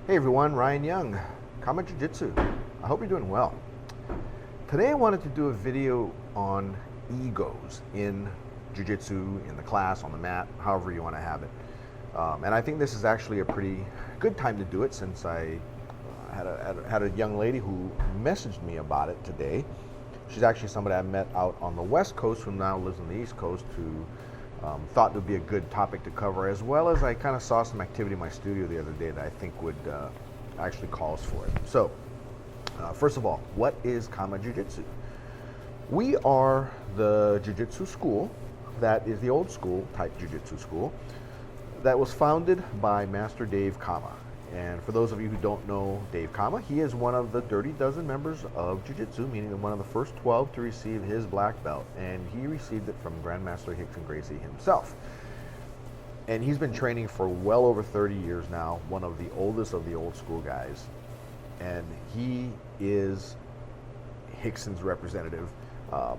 Hey everyone, Ryan Young, KAATARO Jiu-Jitsu. I hope you're doing well. Today I wanted to do a video on egos in Jiu-Jitsu, in the class, on the mat, however you want to have it. And I think this is actually a pretty good time to do it since I had a young lady who messaged me about it today. She's actually somebody I met out on the West Coast who now lives on the East Coast who thought it would be a good topic to cover, as well as I kind of saw some activity in my studio the other day that I think would actually calls for it. So, first of all, what is KAATARO Jiu-Jitsu? We are the Jiu-Jitsu school that is the old school type Jiu-Jitsu school that was founded by Master Dave Kama. And for those of you who don't know Dave Kama, he is one of the Dirty Dozen members of Jiu-Jitsu, meaning one of the first 12 to receive his black belt. And he received it from Grandmaster Rickson Gracie himself. And he's been training for well over 30 years now, one of the oldest of the old school guys. And he is Rickson's representative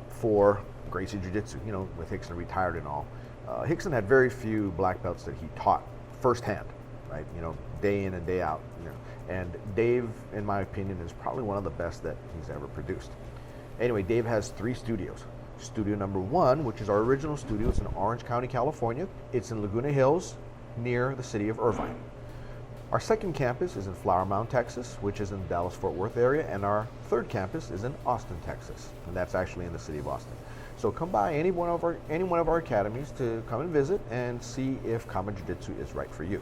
for Gracie Jiu-Jitsu, you know, with Rickson retired and all. Rickson had very few black belts that he taught firsthand, right? You know, day in and day out. You know. And Dave, in my opinion, is probably one of the best that he's ever produced. Anyway, Dave has 3 studios. Studio number 1, which is our original studio, it's in Orange County, California. It's in Laguna Hills, near the city of Irvine. Our second campus is in Flower Mound, Texas, which is in the Dallas-Fort Worth area, and our third campus is in Austin, Texas, and that's actually in the city of Austin. So come by any one of our academies to come and visit and see if KAATARO Jiu-Jitsu is right for you.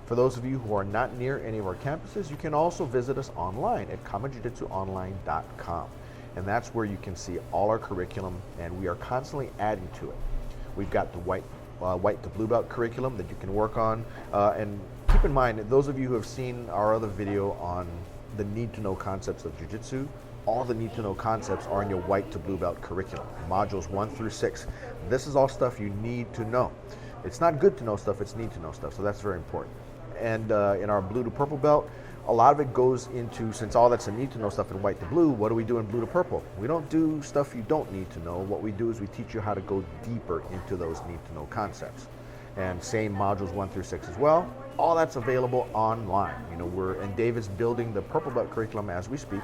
For those of you who are not near any of our campuses, you can also visit us online at KAATAROJujitsuOnline.com. And that's where you can see all our curriculum, and we are constantly adding to it. We've got the white to blue belt curriculum that you can work on. And keep in mind, those of you who have seen our other video on the need-to-know concepts of Jiu-Jitsu, all the need-to-know concepts are in your white to blue belt curriculum, modules 1 through 6. This is all stuff you need to know. It's not good to know stuff, it's need to know stuff, so that's very important. And in our blue to purple belt, a lot of it goes into, since all that's a need to know stuff in white to blue, what do we do in blue to purple? We don't do stuff you don't need to know. What we do is we teach you how to go deeper into those need to know concepts. And same modules 1 through 6 as well. All that's available online. You know, and Dave is building the purple belt curriculum as we speak.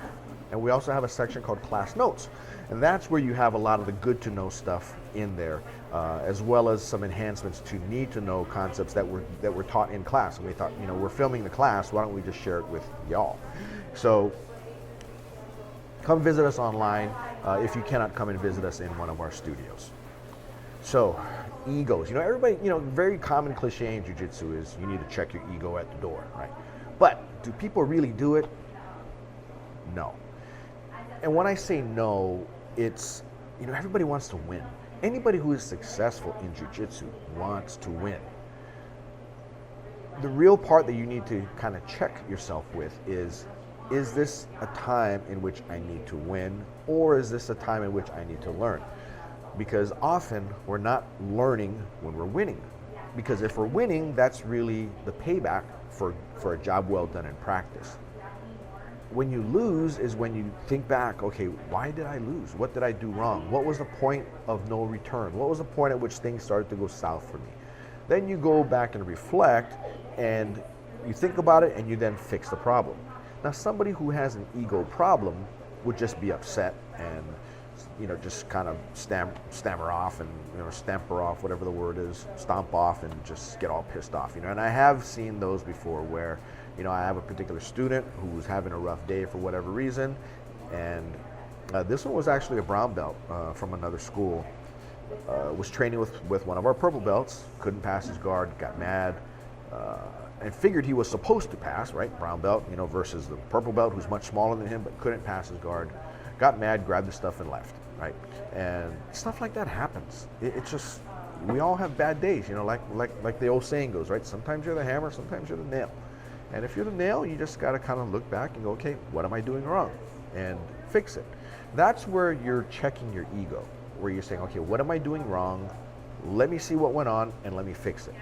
And we also have a section called class notes. And that's where you have a lot of the good to know stuff in there, as well as some enhancements to need to know concepts that were taught in class. And we thought, you know, we're filming the class, why don't we just share it with y'all? So come visit us online if you cannot come and visit us in one of our studios. So, egos. You know, everybody, you know, very common cliche in Jiu-Jitsu is you need to check your ego at the door, right? But do people really do it? No. And when I say no, it's, you know, everybody wants to win. Anybody who is successful in Jiu-Jitsu wants to win. The real part that you need to kind of check yourself with is this a time in which I need to win, or is this a time in which I need to learn? Because often we're not learning when we're winning. Because if we're winning, that's really the payback for a job well done in practice. When you lose is when you think back, okay, why did I lose? What did I do wrong? What was the point of no return? What was the point at which things started to go south for me? Then you go back and reflect, and you think about it, and you then fix the problem. Now, somebody who has an ego problem would just be upset and, you know, just kind of stammer off and, you know, stamper off, whatever the word is, stomp off and just get all pissed off, you know. And I have seen those before where, you know, I have a particular student who's having a rough day for whatever reason, and this one was actually a brown belt from another school. Was training with one of our purple belts, couldn't pass his guard, got mad, and figured he was supposed to pass, right? Brown belt, you know, versus the purple belt who's much smaller than him but couldn't pass his guard. Got mad, grabbed the stuff and left, right? And stuff like that happens. It's just, we all have bad days, you know, like the old saying goes, right? Sometimes you're the hammer, sometimes you're the nail. And if you're the nail, you just got to kind of look back and go, okay, what am I doing wrong? And fix it. That's where you're checking your ego, where you're saying, okay, what am I doing wrong? Let me see what went on and let me fix it.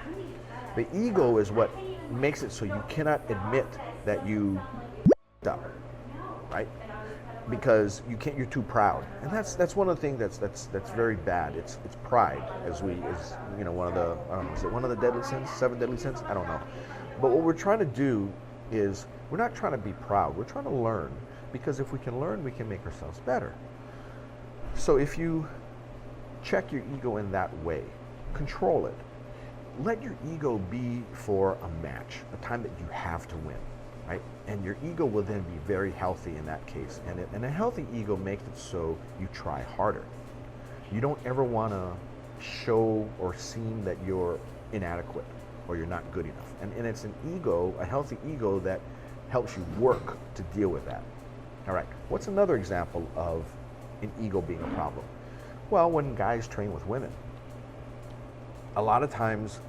The ego is what makes it so you cannot admit that you up, right? Because you're too proud, and that's one of the things that's very bad. It's pride, as you know, one of the is it one of the deadly sins, 7 deadly sins? I don't know. But what we're trying to do is we're not trying to be proud. We're trying to learn, because if we can learn, we can make ourselves better. So if you check your ego in that way, control it. Let your ego be for a match, a time that you have to win, right? And your ego will then be very healthy in that case. And a healthy ego makes it so you try harder. You don't ever want to show or seem that you're inadequate or you're not good enough. And it's an ego, a healthy ego, that helps you work to deal with that. All right, what's another example of an ego being a problem? Well, when guys train with women, a lot of times,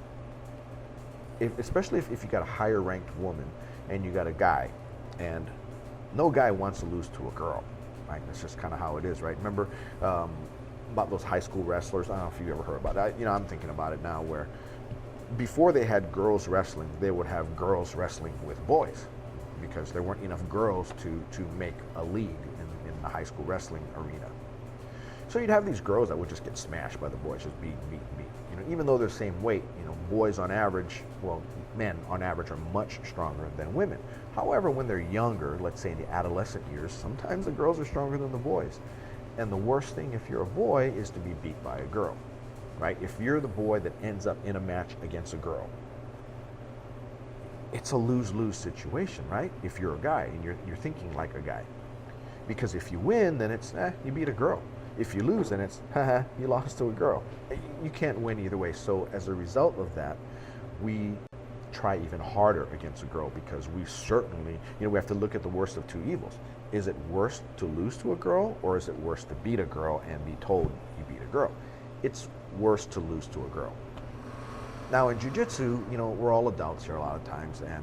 especially if you got a higher ranked woman and you got a guy, and no guy wants to lose to a girl, right? That's just kind of how it is, right? Remember about those high school wrestlers? I don't know if you ever heard about that. I'm thinking about it now, where before they had girls wrestling, they would have girls wrestling with boys, because there weren't enough girls to make a league in the high school wrestling arena. So you'd have these girls that would just get smashed by the boys, just beat. Even though they're the same weight, boys on average, well, men on average are much stronger than women. However, when they're younger, let's say in the adolescent years, sometimes the girls are stronger than the boys. And the worst thing if you're a boy is to be beat by a girl, right? If you're the boy that ends up in a match against a girl, it's a lose-lose situation, right? If you're a guy and you're thinking like a guy. Because if you win, then it's, you beat a girl. If you lose, then it's, haha, you lost to a girl. You can't win either way. So as a result of that, we try even harder against a girl, because we certainly, we have to look at the worst of two evils. Is it worse to lose to a girl, or is it worse to beat a girl and be told you beat a girl? It's worse to lose to a girl. Now in Jiu-Jitsu, we're all adults here a lot of times, and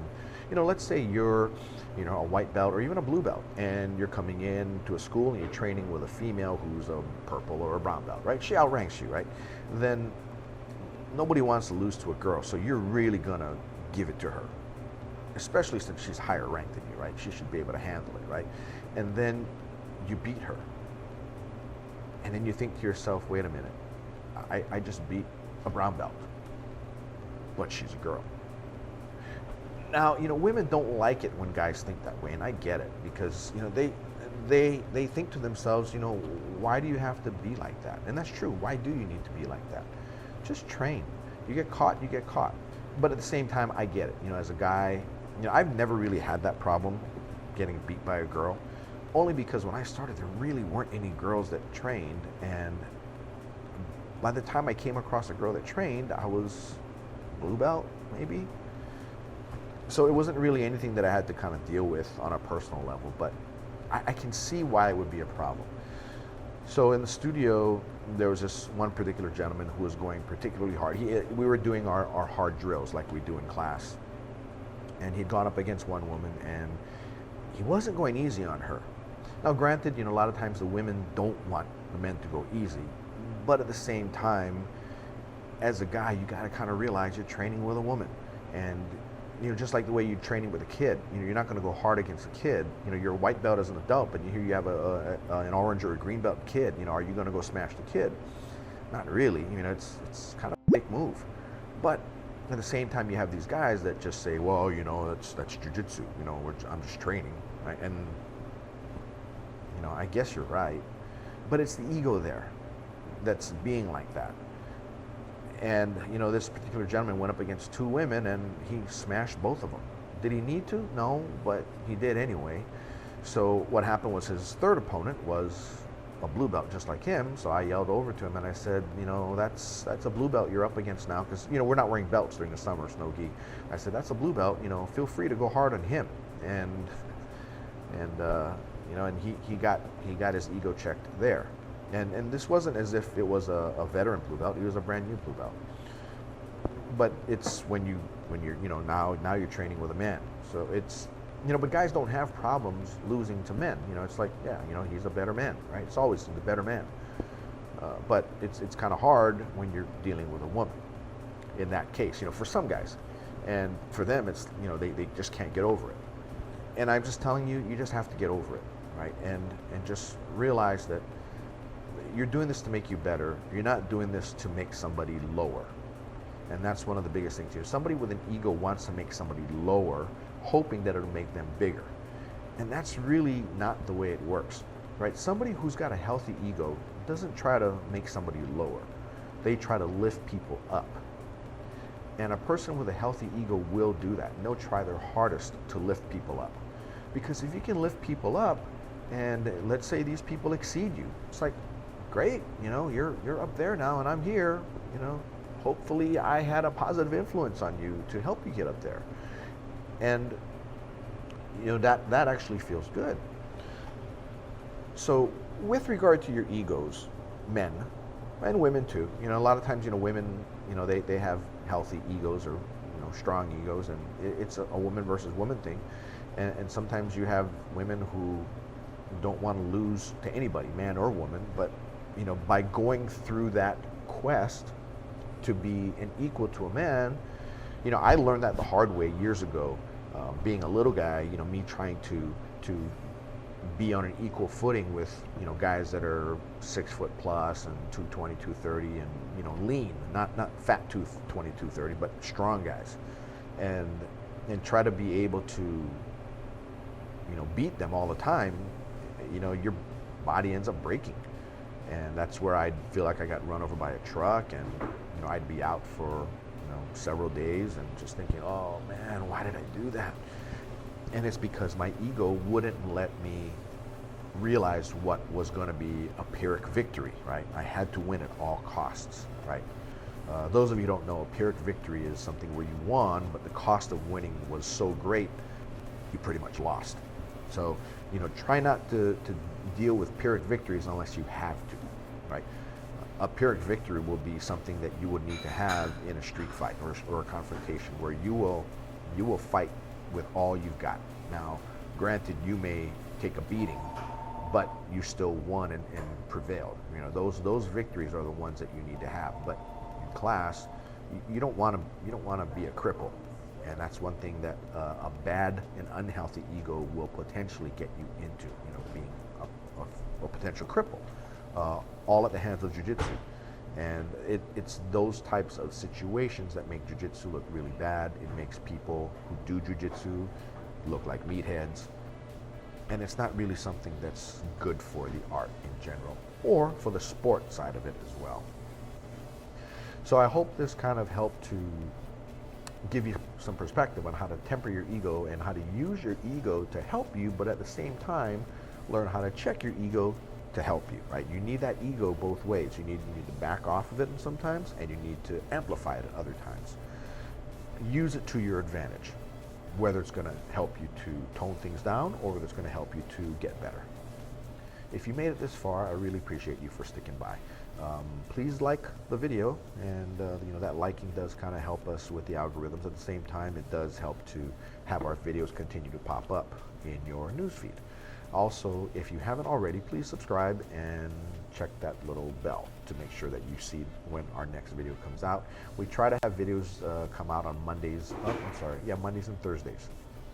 let's say you're a white belt or even a blue belt, and you're coming in to a school and you're training with a female who's a purple or a brown belt, right? She outranks you, right? Then nobody wants to lose to a girl, so you're really gonna give it to her, especially since she's higher ranked than you, right? She should be able to handle it, right? And then you beat her, and then you think to yourself, wait a minute, I just beat a brown belt, but she's a girl. Now, women don't like it when guys think that way, and I get it, because they think to themselves, why do you have to be like that? And that's true. Why do you need to be like that? Just train. You get caught, you get caught. But at the same time, I get it. As a guy, I've never really had that problem getting beat by a girl, only because when I started, there really weren't any girls that trained, and by the time I came across a girl that trained, I was blue belt, maybe. So it wasn't really anything that I had to kind of deal with on a personal level, but I can see why it would be a problem. So in the studio, there was this one particular gentleman who was going particularly hard. We were doing our hard drills like we do in class, and he'd gone up against one woman, and he wasn't going easy on her. Now granted, a lot of times the women don't want the men to go easy, but at the same time, as a guy, you got to kind of realize you're training with a woman, and just like the way you're training with a kid, you're not going to go hard against a kid. You're a white belt as an adult, but here you have an orange or a green belt kid. Are you going to go smash the kid? Not really. It's kind of a big move. But at the same time, you have these guys that just say, well, that's jiu-jitsu. I'm just training, right? And I guess you're right, but it's the ego there that's being like that. And this particular gentleman went up against two women, and he smashed both of them. Did he need to? No, but he did anyway. So what happened was his third opponent was a blue belt just like him. So I yelled over to him and I said, that's a blue belt you're up against now, because we're not wearing belts during the summer, it's no gi. I said, that's a blue belt. Feel free to go hard on him. And he got his ego checked there. And this wasn't as if it was a veteran blue belt. He was a brand new blue belt. But it's when you're now you're training with a man. So it's but guys don't have problems losing to men. It's like, yeah, he's a better man, right? It's always the better man. But it's kind of hard when you're dealing with a woman. In that case, for some guys, and for them, it's they just can't get over it. And I'm just telling you, you just have to get over it, right? And just realize that you're doing this to make you better. You're not doing this to make somebody lower. And that's one of the biggest things here. Somebody with an ego wants to make somebody lower hoping that it'll make them bigger. And that's really not the way it works, right? Somebody who's got a healthy ego doesn't try to make somebody lower. They try to lift people up. And a person with a healthy ego will do that. And they'll try their hardest to lift people up. Because if you can lift people up, and let's say these people exceed you, it's like, great, you know, you're up there now and I'm here, you know, hopefully I had a positive influence on you to help you get up there. And you know, that actually feels good. So with regard to your egos, men and women too, you know, a lot of times, you know, women, you know, they have healthy egos or, you know, strong egos, and it's a woman versus woman thing. And sometimes you have women who don't want to lose to anybody, man or woman, but, you know, by going through that quest to be an equal to a man, you know, I learned that the hard way years ago. Being a little guy, you know, me trying to be on an equal footing with, you know, guys that are 6 foot plus and 220, 230, and, you know, lean, not fat 220, 230, but strong guys, and try to be able to, you know, beat them all the time. You know, your body ends up breaking, and that's where I'd feel like I got run over by a truck, and, you know, I'd be out for, you know, several days and just thinking, oh man, why did I do that? And it's because my ego wouldn't let me realize what was going to be a Pyrrhic victory, right? I had to win at all costs, right? Those of you who don't know, a Pyrrhic victory is something where you won, but the cost of winning was so great, you pretty much lost. So, you know, try not to deal with Pyrrhic victories unless you have to, right? A Pyrrhic victory will be something that you would need to have in a street fight or a confrontation where you will fight with all you've got. Now, granted, you may take a beating, but you still won and prevailed. You know, those victories are the ones that you need to have. But in class, you don't want to be a cripple, and that's one thing that a bad and unhealthy ego will potentially get you into. You know, being a potential cripple. All at the hands of Jiu-Jitsu. And it's those types of situations that make Jiu-Jitsu look really bad. It makes people who do Jiu-Jitsu look like meatheads. And it's not really something that's good for the art in general, or for the sport side of it as well. So I hope this kind of helped to give you some perspective on how to temper your ego and how to use your ego to help you, but at the same time, learn how to check your ego to help you, right? You need that ego both ways. You need to back off of it sometimes, and you need to amplify it at other times. Use it to your advantage, whether it's going to help you to tone things down or whether it's going to help you to get better. If you made it this far, I really appreciate you for sticking by. Please like the video, and you know, that liking does kind of help us with the algorithms. At the same time, it does help to have our videos continue to pop up in your newsfeed. Also, if you haven't already, please subscribe and check that little bell to make sure that you see when our next video comes out. We try to have videos come out on Mondays, Mondays and Thursdays.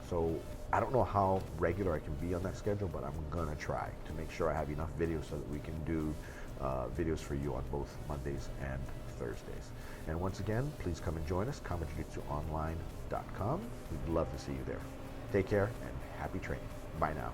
So I don't know how regular I can be on that schedule, but I'm gonna try to make sure I have enough videos so that we can do videos for you on both Mondays and Thursdays. And once again, please come and join us, KAATARO.online.com. We'd love to see you there. Take care and happy training. Bye now.